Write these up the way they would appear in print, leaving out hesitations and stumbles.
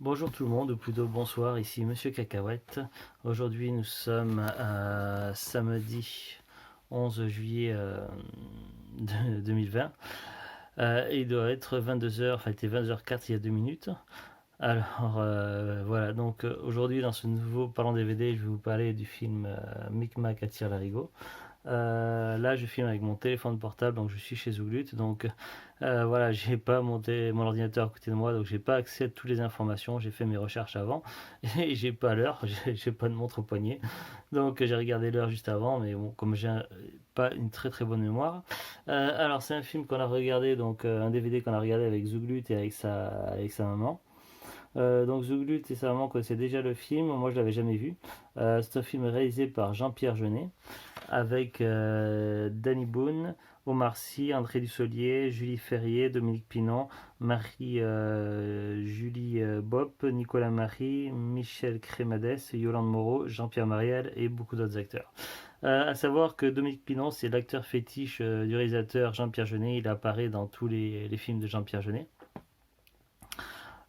Bonjour tout le monde, ou plutôt bonsoir, ici Monsieur Cacahuète. Aujourd'hui nous sommes samedi 11 juillet 2020. Il doit être 22h, enfin il était 22h04 il y a 2 minutes. Alors voilà, donc aujourd'hui dans ce nouveau Parlons DVD, je vais vous parler du film Micmac attire l'arigot. Là, je filme avec mon téléphone portable, donc je suis chez Zouglut. Donc voilà, j'ai pas monté mon ordinateur à côté de moi, donc j'ai pas accès à toutes les informations. J'ai fait mes recherches avant et j'ai pas l'heure, j'ai pas de montre au poignet. Donc j'ai regardé l'heure juste avant, mais bon, comme j'ai pas une très très bonne mémoire. Alors c'est un film qu'on a regardé, donc un DVD qu'on a regardé avec Zouglut et avec sa maman. Donc Zouglut et sa maman connaissaient déjà le film, moi je l'avais jamais vu. C'est un film réalisé par Jean-Pierre Jeunet avec Danny Boone, Omar Sy, André Dussolier, Julie Ferrier, Dominique Pinon, Marie-Julie Bopp, Nicolas Marie, Michel Crémades, Yolande Moreau, Jean-Pierre Mariel et beaucoup d'autres acteurs. À savoir que Dominique Pinon, c'est l'acteur fétiche du réalisateur Jean-Pierre Jeunet. Il apparaît dans tous les films de Jean-Pierre Jeunet.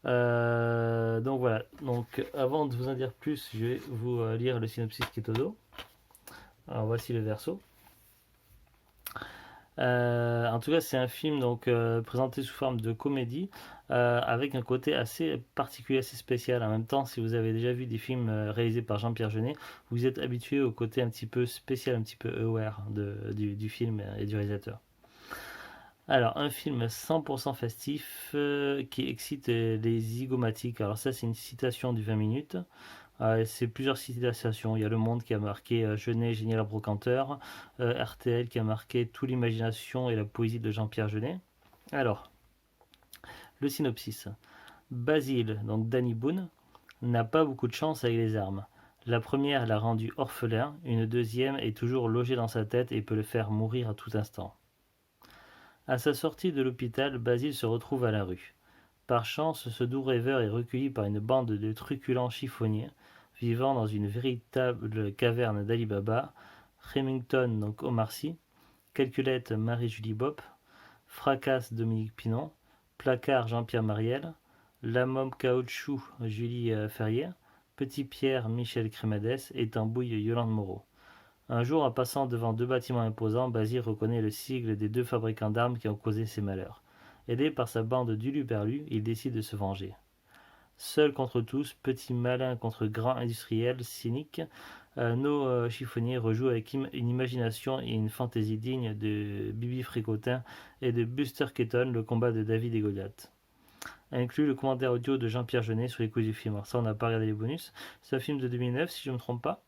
Donc voilà. Donc avant de vous en dire plus, je vais vous lire le synopsis qui est au dos. Alors voici le verso. En tout cas, c'est un film donc présenté sous forme de comédie avec un côté assez particulier, assez spécial. En même temps, si vous avez déjà vu des films réalisés par Jean-Pierre Jeunet, vous êtes habitué au côté un petit peu spécial, un petit peu aware du film et du réalisateur. Alors, un film 100% festif qui excite les zygomatiques. Alors ça, c'est une citation du 20 minutes. C'est plusieurs citations. Il y a Le Monde qui a marqué Jeunet, génial brocanteur. RTL qui a marqué Toute l'imagination et la poésie de Jean-Pierre Jeunet. Alors, le synopsis. Basile, donc Danny Boone, n'a pas beaucoup de chance avec les armes. La première l'a rendu orphelin, une deuxième est toujours logée dans sa tête et peut le faire mourir à tout instant. À sa sortie de l'hôpital, Basile se retrouve à la rue. Par chance, ce doux rêveur est recueilli par une bande de truculents chiffonniers vivant dans une véritable caverne d'Ali Baba. Remington, donc Omar Sy, Calculette Marie-Julie Bopp, Fracasse Dominique Pinon, Placard Jean-Pierre Mariel, Lamom Caoutchouc Julie Ferrier, Petit Pierre Michel Crémades et Tambouille Yolande Moreau. Un jour, en passant devant deux bâtiments imposants, Basile reconnaît le sigle des deux fabricants d'armes qui ont causé ses malheurs. Aidé par sa bande d'uluberlus, il décide de se venger. Seul contre tous, petit malin contre grand industriel cynique, nos chiffonniers rejouent avec une imagination et une fantaisie digne de Bibi Fricotin et de Buster Keaton, le combat de David et Goliath. Inclut le commentaire audio de Jean-Pierre Jeunet sur les coups du film. Alors ça, on n'a pas regardé les bonus. C'est un film de 2009, si je ne me trompe pas.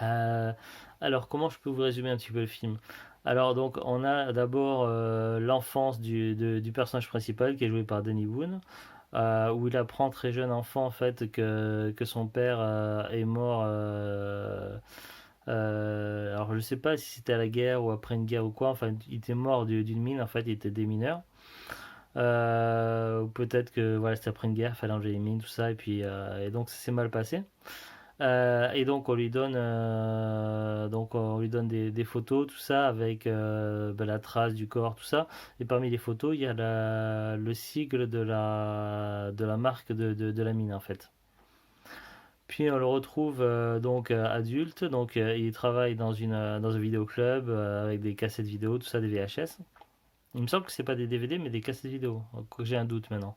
Euh, alors, comment je peux vous résumer un petit peu le film? Alors, donc, on a d'abord l'enfance du personnage principal qui est joué par Danny Boone, où il apprend très jeune enfant en fait que son père est mort. Alors, je sais pas si c'était à la guerre ou après une guerre ou quoi. Enfin, il était mort d'une mine. En fait, il était démineur. Ou peut-être que voilà, c'était après une guerre, il fallait enlever les mines, tout ça, et donc ça s'est mal passé. Et donc on lui donne des photos, tout ça, avec la trace du corps, tout ça. Et parmi les photos, il y a le sigle de la marque de la mine, en fait. Puis on le retrouve donc adulte, donc il travaille dans un vidéoclub avec des cassettes vidéo, tout ça, des VHS. Il me semble que c'est pas des DVD, mais des cassettes vidéo. J'ai un doute maintenant.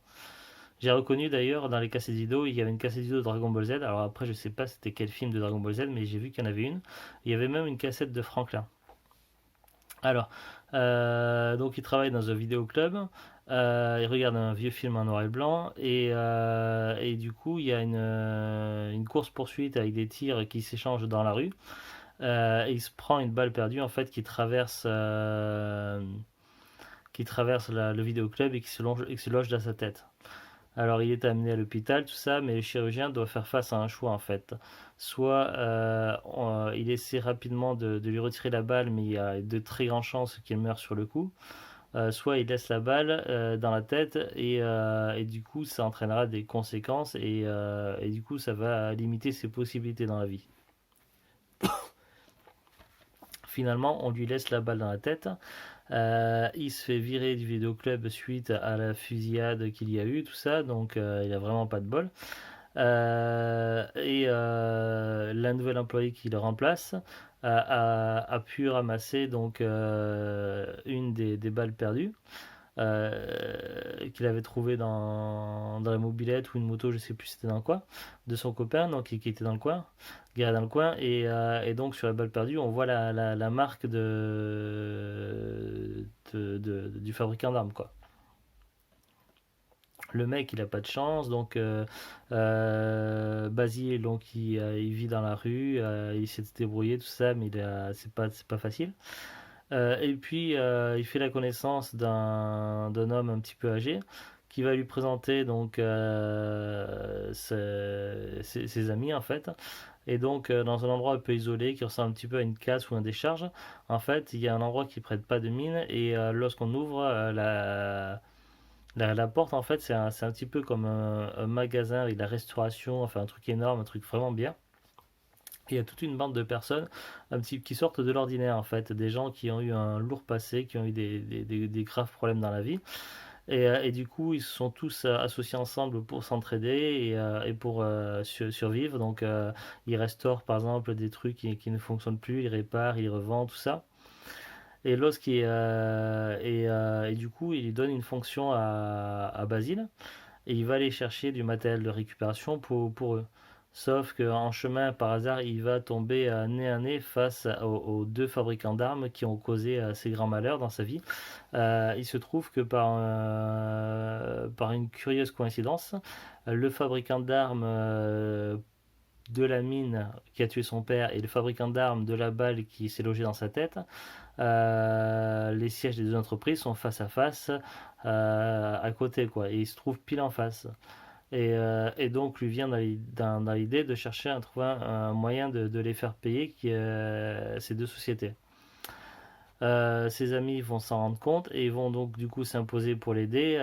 J'ai reconnu d'ailleurs dans les cassettes vidéo, il y avait une cassette vidéo de Dragon Ball Z. Alors après, je sais pas c'était quel film de Dragon Ball Z, mais j'ai vu qu'il y en avait une. Il y avait même une cassette de Franklin. Alors, donc il travaille dans un vidéoclub. Il regarde un vieux film en noir et blanc. Et du coup, il y a une course-poursuite avec des tirs qui s'échangent dans la rue. Et il se prend une balle perdue en fait qui traverse le vidéoclub et qui se loge dans sa tête. Alors il est amené à l'hôpital, tout ça, mais le chirurgien doit faire face à un choix en fait. Soit il essaie rapidement de lui retirer la balle, mais il y a de très grandes chances qu'il meure sur le coup. Soit il laisse la balle dans la tête et du coup ça entraînera des conséquences et du coup ça va limiter ses possibilités dans la vie. finalement, on lui laisse la balle dans la tête. Il se fait virer du vidéoclub suite à la fusillade qu'il y a eu, tout ça, donc il a vraiment pas de bol. La nouvelle employée qui le remplace a pu ramasser donc une des balles perdues qu'il avait trouvé dans la mobilette ou une moto, je sais plus c'était dans quoi, de son copain, donc qui était dans le coin, garé dans le coin, et donc sur la balle perdue, on voit la marque du fabricant d'armes, quoi. Le mec, il a pas de chance, donc Basile, donc il vit dans la rue, il essaie de se débrouiller, tout ça, mais c'est pas facile. Et puis, il fait la connaissance d'un homme un petit peu âgé qui va lui présenter donc ses amis en fait. Et donc, dans un endroit un peu isolé qui ressemble un petit peu à une casse ou un décharge, en fait, il y a un endroit qui prête pas de mine et lorsqu'on ouvre la porte, en fait, c'est un petit peu comme un magasin avec de la restauration, enfin un truc énorme, un truc vraiment bien. Et il y a toute une bande de personnes qui sortent de l'ordinaire en fait, des gens qui ont eu un lourd passé, qui ont eu des graves problèmes dans la vie. Et du coup, ils se sont tous associés ensemble pour s'entraider et pour survivre. Donc, ils restaurent par exemple des trucs qui ne fonctionnent plus, ils réparent, ils revendent, tout ça. Et du coup, il lui donne une fonction à Basile et il va aller chercher du matériel de récupération pour eux. Sauf qu'en chemin, par hasard, il va tomber nez à nez face aux deux fabricants d'armes qui ont causé ces grands malheurs dans sa vie. Il se trouve que par une curieuse coïncidence, le fabricant d'armes de la mine qui a tué son père et le fabricant d'armes de la balle qui s'est logé dans sa tête, les sièges des deux entreprises sont face à face à côté, quoi. Et ils se trouvent pile en face. Et donc lui vient dans l'idée de chercher à trouver un moyen de les faire payer ces deux sociétés. Ses amis vont s'en rendre compte et ils vont donc du coup s'imposer pour l'aider.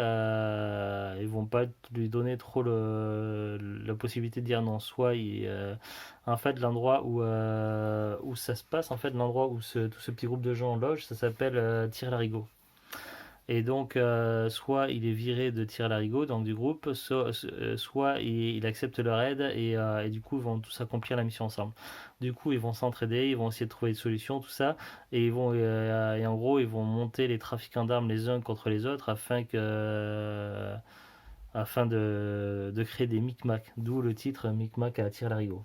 Ils vont pas lui donner trop la possibilité de dire non. En fait, l'endroit où ça se passe, en fait, l'endroit où tout ce petit groupe de gens loge, ça s'appelle Tire-Larigot. Et donc, soit il est viré de Tire-Larigot, donc du groupe, soit il accepte leur aide et du coup, ils vont tous accomplir la mission ensemble. Du coup, ils vont s'entraider, ils vont essayer de trouver des solutions, tout ça, et en gros, ils vont monter les trafiquants d'armes les uns contre les autres afin de créer des micmacs, d'où le titre Micmac à Tire-Larigot.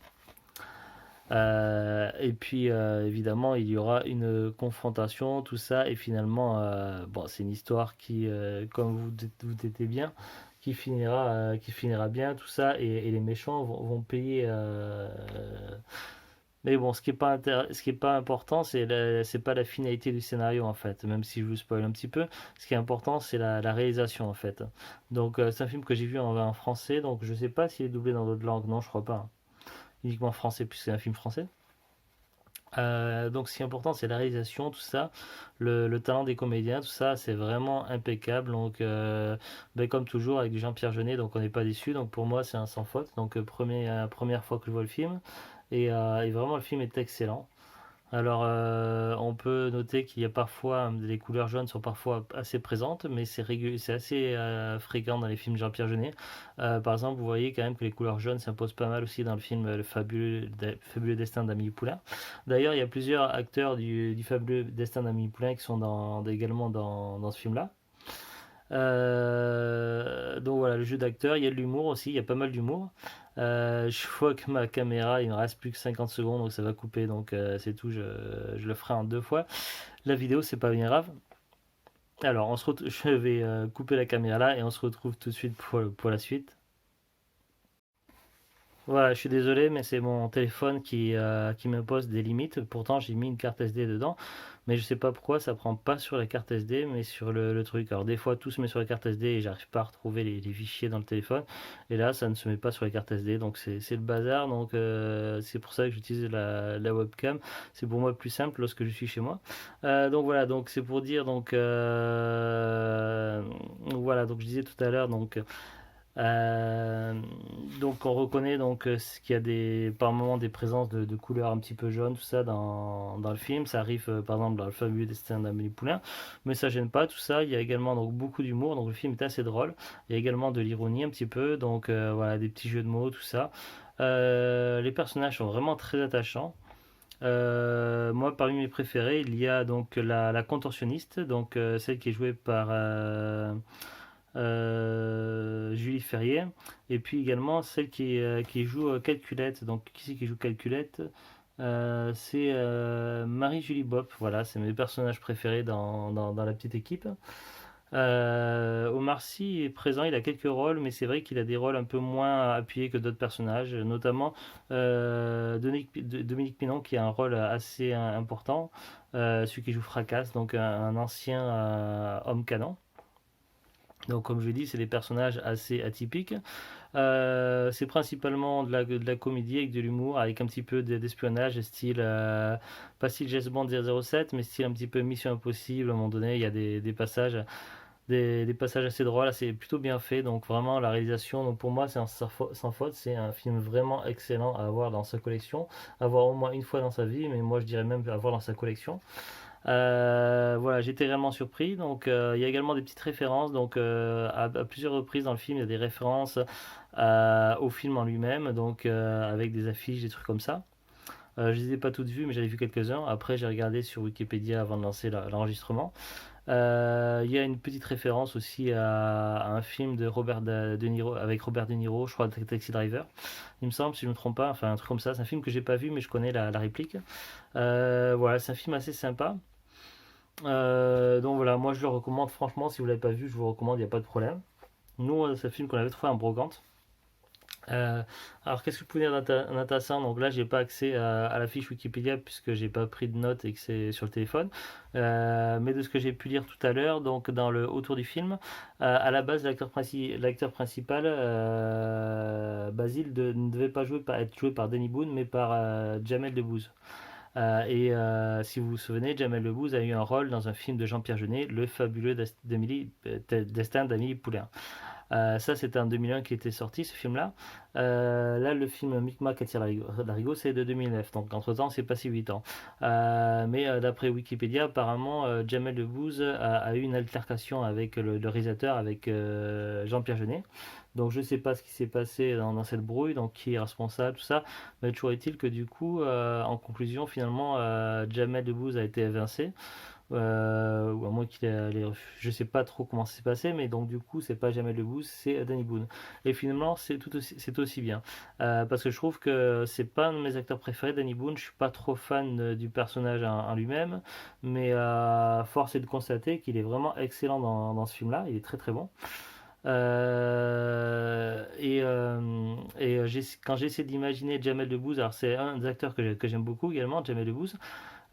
Et puis évidemment il y aura une confrontation, tout ça, et finalement bon, c'est une histoire qui, comme vous doutez bien, qui finira bien, tout ça, et les méchants vont payer. Mais bon, ce qui est pas important, c'est pas la finalité du scénario en fait, même si je vous spoil un petit peu. Ce qui est important, c'est la réalisation en fait. Donc c'est un film que j'ai vu en français, donc je sais pas s'il est doublé dans d'autres langues, non, je crois pas. Uniquement français puisque c'est un film français. Donc ce qui est important c'est la réalisation, tout ça, le talent des comédiens, tout ça c'est vraiment impeccable. Donc ben, comme toujours avec du Jean-Pierre Jeunet, donc on n'est pas déçu. Donc pour moi c'est un sans faute. Donc première fois que je vois le film et vraiment le film est excellent. Alors, on peut noter qu'il y a parfois, les couleurs jaunes sont parfois assez présentes, mais c'est assez fréquent dans les films Jean-Pierre Jeunet. Par exemple, vous voyez quand même que les couleurs jaunes s'imposent pas mal aussi dans le film Le fabuleux destin d'Amélie Poulain. D'ailleurs, il y a plusieurs acteurs du fabuleux destin d'Amélie Poulain qui sont également dans ce film-là. Donc voilà, le jeu d'acteur, il y a de l'humour aussi, il y a pas mal d'humour. Je vois que ma caméra, il ne reste plus que 50 secondes, donc ça va couper, donc c'est tout, je le ferai en deux fois. La vidéo, c'est pas bien grave. Alors, je vais couper la caméra là et on se retrouve tout de suite pour la suite. Voilà, je suis désolé, mais c'est mon téléphone qui m'impose des limites. Pourtant, j'ai mis une carte SD dedans, mais je sais pas pourquoi ça prend pas sur la carte SD, mais sur le truc. Alors, des fois, tout se met sur la carte SD et j'arrive pas à retrouver les fichiers dans le téléphone. Et là, ça ne se met pas sur la carte SD, donc c'est le bazar. Donc, c'est pour ça que j'utilise la webcam. C'est pour moi plus simple lorsque je suis chez moi. Donc voilà, donc c'est pour dire, donc voilà, donc je disais tout à l'heure, donc. Euh, donc on reconnaît donc ce qu'il y a par moments des présences de couleurs un petit peu jaunes, tout ça dans le film. Ça arrive par exemple dans le fabuleux destin d'Amélie Poulain, mais ça gêne pas tout ça. Il y a également donc beaucoup d'humour, donc le film est assez drôle. Il y a également de l'ironie un petit peu, donc voilà, des petits jeux de mots, tout ça. Les personnages sont vraiment très attachants. Moi, parmi mes préférés, il y a donc la contorsionniste, donc celle qui est jouée par Julie Ferrier, et puis également celle qui joue Calculette. Donc, qui c'est qui joue Calculette? C'est Marie-Julie Bopp. Voilà, c'est mes personnages préférés dans la petite équipe. Omar Sy est présent, il a quelques rôles, mais c'est vrai qu'il a des rôles un peu moins appuyés que d'autres personnages, notamment Dominique Pinon qui a un rôle assez important, celui qui joue Fracasse, donc un ancien homme canon. Donc comme je l'ai dit, c'est des personnages assez atypiques. C'est principalement de la comédie avec de l'humour, avec un petit peu d'espionnage, style, pas style James Bond 007, mais style un petit peu Mission Impossible. À un moment donné, il y a des passages des passages assez drôles, assez plutôt bien fait. Donc vraiment la réalisation, donc pour moi c'est sans faute, c'est un film vraiment excellent à avoir dans sa collection, à voir au moins une fois dans sa vie, mais moi je dirais même à avoir dans sa collection. Voilà, j'étais réellement surpris. Donc il y a également des petites références. Donc à plusieurs reprises dans le film, il y a des références au film en lui-même, donc avec des affiches, des trucs comme ça. Je les ai pas toutes vues, mais j'en ai vu quelques-uns. Après, j'ai regardé sur Wikipédia avant de lancer l'enregistrement. Il y a une petite référence aussi à un film de Robert De Niro, avec Robert De Niro, je crois, Taxi Driver, il me semble, si je ne me trompe pas, enfin un truc comme ça. C'est un film que j'ai pas vu, mais je connais la réplique. Voilà, c'est un film assez sympa. Donc voilà, moi je le recommande franchement, si vous l'avez pas vu, je vous recommande, il n'y a pas de problème. Nous, c'est un film qu'on avait trouvé en brocante. Euh, alors qu'est-ce que je peux dire d'intéressant? Donc là, j'ai pas accès à la fiche Wikipédia puisque j'ai pas pris de notes et que c'est sur le téléphone. Mais de ce que j'ai pu lire tout à l'heure, donc dans le autour du film, à la base, l'acteur principal, Basile, ne devait pas être joué par Danny Boone, mais par Jamel Debbouze. Si vous vous souvenez, Jamel Debbouze a eu un rôle dans un film de Jean-Pierre Jeunet, Le fabuleux destin d'Amélie Poulain. Ça, c'était en 2001 qui était sorti, ce film-là. Là, le film Micmac attire l'arigot, c'est de 2009. Donc, entre-temps, c'est passé 8 ans. Mais d'après Wikipédia, apparemment, Jamel Debbouze a eu une altercation avec le réalisateur, avec Jean-Pierre Jeunet. Donc, je ne sais pas ce qui s'est passé dans cette brouille, donc qui est responsable, tout ça. Mais toujours est-il que du coup, en conclusion, finalement, Jamel Debbouze a été évincé. Ou à moins qu'il ait je sais pas trop comment ça s'est passé, mais donc du coup c'est pas Jamel Debbouze, c'est Danny Boone. Et finalement c'est aussi bien. Parce que je trouve que c'est pas un de mes acteurs préférés, Danny Boone. Je suis pas trop fan du personnage en lui-même, mais force est de constater qu'il est vraiment excellent dans ce film-là. Il est très très bon. Quand j'essaie d'imaginer Jamel Debbouze, alors c'est un des acteurs que j'aime beaucoup également, Jamel Debbouze,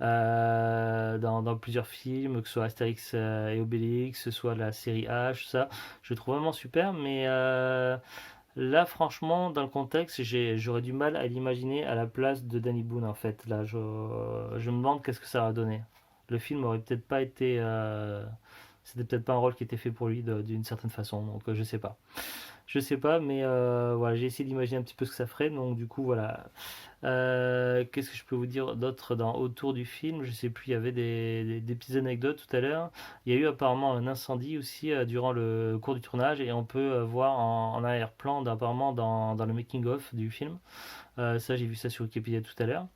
dans plusieurs films, que ce soit Astérix et Obélix, que ce soit la série H, ça, je le trouve vraiment super, mais là, franchement, dans le contexte, j'aurais du mal à l'imaginer à la place de Danny Boone, en fait. Là, je me demande qu'est-ce que ça va donner. Le film aurait peut-être pas été. C'était peut-être pas un rôle qui était fait pour lui d'une certaine façon, donc je sais pas. Je sais pas, mais voilà, j'ai essayé d'imaginer un petit peu ce que ça ferait, donc du coup, voilà. Qu'est-ce que je peux vous dire d'autre autour du film? Je sais plus, il y avait des petites anecdotes tout à l'heure. Il y a eu apparemment un incendie aussi durant le cours du tournage, et on peut voir en arrière-plan apparemment dans le making-of du film. Ça, j'ai vu ça sur Wikipédia tout à l'heure.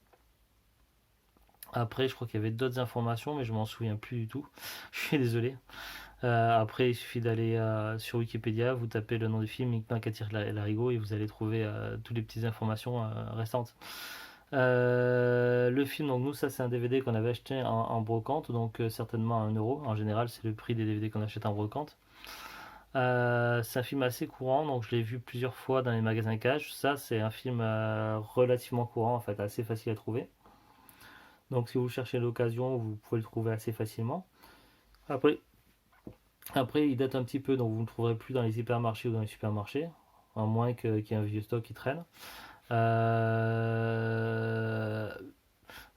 Après, je crois qu'il y avait d'autres informations, mais je m'en souviens plus du tout. Je suis désolé. Après, il suffit d'aller sur Wikipédia, vous tapez le nom du film, Micmac attire l'arigot, et vous allez trouver toutes les petites informations restantes. Le film, donc nous, ça c'est un DVD qu'on avait acheté en brocante, donc certainement à 1 euro. En général, c'est le prix des DVD qu'on achète en brocante. C'est un film assez courant, donc je l'ai vu plusieurs fois dans les magasins cash. Ça, c'est un film relativement courant, en fait, assez facile à trouver. Donc si vous cherchez l'occasion, vous pouvez le trouver assez facilement. Après, Après, il date un petit peu, donc vous ne le trouverez plus dans les hypermarchés ou dans les supermarchés, à moins qu'il y ait un vieux stock qui traîne. Euh,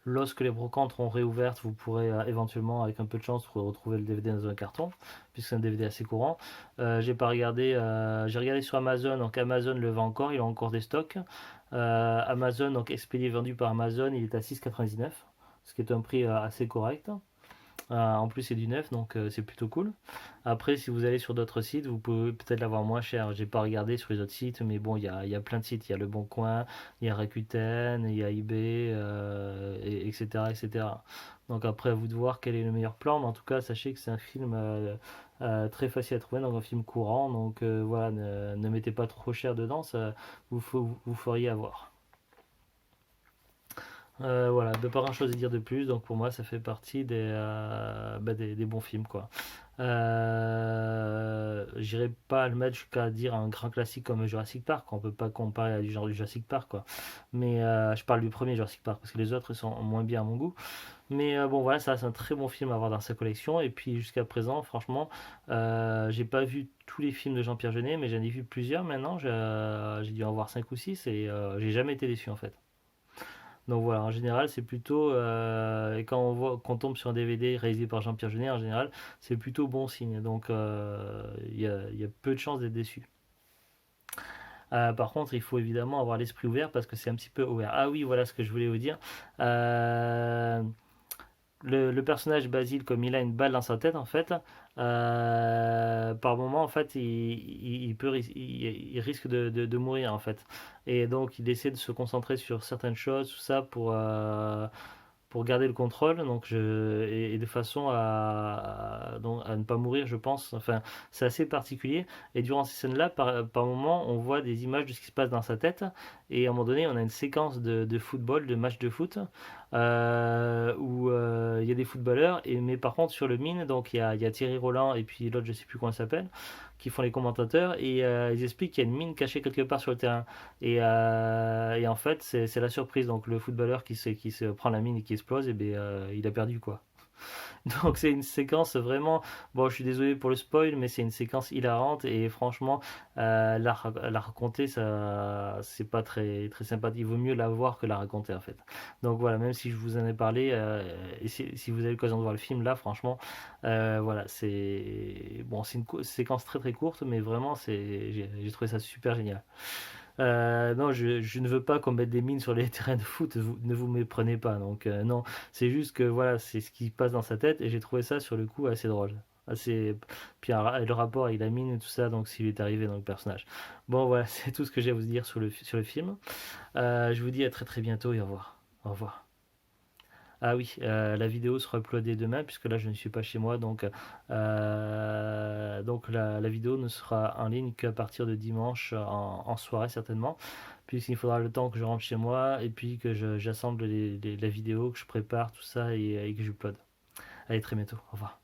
Lorsque les brocantes seront réouvertes, vous pourrez éventuellement, avec un peu de chance, retrouver le DVD dans un carton, puisque c'est un DVD assez courant. J'ai pas regardé, j'ai regardé sur Amazon, donc Amazon le vend encore, il a encore des stocks. Amazon, donc expédié vendu par Amazon, il est à 6,99, ce qui est un prix assez correct. En plus, c'est du neuf, donc c'est plutôt cool. Après, si vous allez sur d'autres sites, vous pouvez peut-être l'avoir moins cher. J'ai pas regardé sur les autres sites, mais bon, il y a plein de sites. Il y a Le Bon Coin, il y a Rakuten, il y a eBay, etc., etc. Donc après, à vous de voir quel est le meilleur plan. Mais en tout cas, sachez que c'est un film très facile à trouver, donc un film courant. Donc voilà, ne mettez pas trop cher dedans, ça vous feriez avoir. Voilà, de pas grand chose à dire de plus, donc pour moi ça fait partie des bons films quoi. J'irai pas le mettre jusqu'à dire un grand classique comme Jurassic Park, on peut pas comparer à du genre du Jurassic Park quoi. Mais je parle du premier Jurassic Park parce que les autres sont moins bien à mon goût. Mais bon voilà, ça c'est un très bon film à avoir dans sa collection. Et puis jusqu'à présent, franchement, j'ai pas vu tous les films de Jean-Pierre Jeunet, mais j'en ai vu plusieurs maintenant. J'ai dû en voir 5 ou 6 et j'ai jamais été déçu en fait. Donc voilà, en général, c'est plutôt. Et quand qu'on tombe sur un DVD réalisé par Jean-Pierre Jeunet, en général, c'est plutôt bon signe. Donc il y a peu de chances d'être déçu. Par contre, il faut évidemment avoir l'esprit ouvert parce que c'est un petit peu ouvert. Ah oui, voilà ce que je voulais vous dire. Euh, le personnage Basile, comme il a une balle dans sa tête, en fait, par moment, en fait, il risque de mourir, en fait. Et donc, il essaie de se concentrer sur certaines choses, tout ça, pour garder le contrôle, et de façon à ne pas mourir, je pense. Enfin, c'est assez particulier. Et durant ces scènes-là, par moment, on voit des images de ce qui se passe dans sa tête. Et à un moment donné, on a une séquence de football, de match de foot, où il y a des footballeurs. Mais par contre, sur le mine, donc il y a Thierry Roland et puis l'autre, je sais plus comment il s'appelle, qui font les commentateurs. Et ils expliquent qu'il y a une mine cachée quelque part sur le terrain. Et en fait, c'est la surprise. Donc le footballeur qui se prend la mine et qui explose, et bien, il a perdu quoi. Donc c'est une séquence vraiment, bon je suis désolé pour le spoil, mais c'est une séquence hilarante et franchement la raconter ça c'est pas très très sympathique. Il vaut mieux la voir que la raconter en fait. Donc voilà, même si je vous en ai parlé, et si vous avez l'occasion de voir le film là, franchement, voilà c'est bon, c'est une séquence très très courte, mais vraiment j'ai trouvé ça super génial. Non, je ne veux pas qu'on mette des mines sur les terrains de foot, ne vous méprenez pas. Donc, non, c'est juste que voilà, c'est ce qui passe dans sa tête et j'ai trouvé ça sur le coup assez drôle. Assez... Puis le rapport avec la mine et tout ça, donc s'il est arrivé dans le personnage. Bon, voilà, c'est tout ce que j'ai à vous dire sur le film. Je vous dis à très très bientôt et au revoir. Au revoir. Ah oui, la vidéo sera uploadée demain puisque là je ne suis pas chez moi donc la vidéo ne sera en ligne qu'à partir de dimanche en soirée certainement puisqu'il faudra le temps que je rentre chez moi et puis que j'assemble la vidéo, que je prépare tout ça et que je upload. Allez, très bientôt, au revoir.